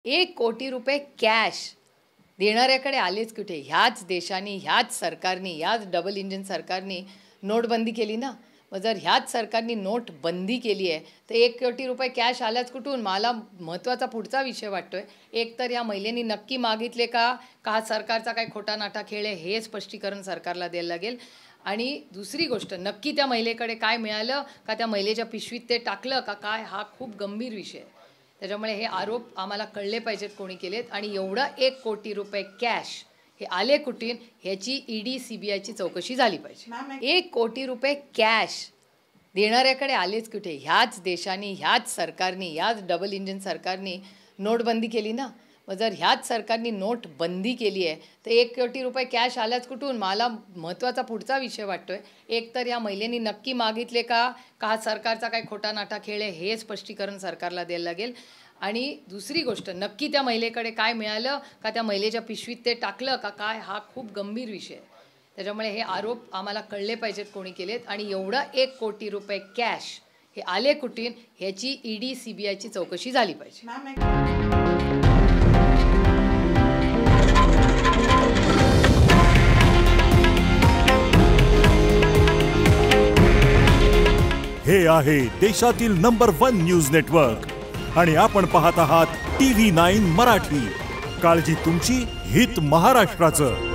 1 कोटी रुपये कॅश देणाऱ्याकडे आलेच कुठे? ह्याच देशाने, ह्याच सरकारने, ह्याच डबल इंजिन सरकारने नोटबंदी केली ना. मग जर ह्याच सरकारने नोटबंदी केली आहे तर 1 कोटी रुपये कॅश आल्याच कुठून? मला महत्त्वाचा पुढचा विषय वाटतोय. एक तर या महिलेनी नक्की मागितले का हा सरकारचा काही खोटा नाटा खेळ आहे हे स्पष्टीकरण सरकारला द्यायला लागेल. आणि दुसरी गोष्ट, नक्की त्या महिलेकडे काय मिळालं का त्या महिलेच्या पिशवीत ते टाकलं का काय, हा खूप गंभीर विषय आहे. त्याच्यामुळे हे आरोप आम्हाला कळले पाहिजेत कोणी केलेत. आणि एवढा 1 कोटी रुपये कॅश हे आले कुठून ह्याची ईडी सीबीआयची चौकशी झाली पाहिजे. 1 कोटी रुपये कॅश देणाऱ्याकडे आलेच कुठे? ह्याच देशाने, ह्याच सरकारने, ह्याच डबल इंजिन सरकारने नोटबंदी केली ना. मग जर ह्याच सरकारने नोटबंदी केली आहे तर 1 कोटी रुपये कॅश आल्याच कुठून? मला महत्त्वाचा पुढचा विषय वाटतोय. एक तर या महिलेनी नक्की मागितले का हा सरकारचा काही खोटा नाटा खेळ आहे हे स्पष्टीकरण सरकारला द्यायला लागेल. आणि दुसरी गोष्ट, नक्की त्या महिलेकडे काय मिळालं का त्या महिलेच्या पिशवीत ते टाकलं का काय, हा खूप गंभीर विषय आहे. त्याच्यामुळे हे आरोप आम्हाला कळले पाहिजेत कोणी केलेत. आणि एवढा 1 कोटी रुपये कॅश हे आले कुठून ह्याची ईडी सीबीआयची चौकशी झाली पाहिजे. हे आहे देशातील नंबर 1 न्यूज नेटवर्क आणि आपण पाहत आहात TV9 मराठी. काळजी तुमची, हित महाराष्ट्राचं.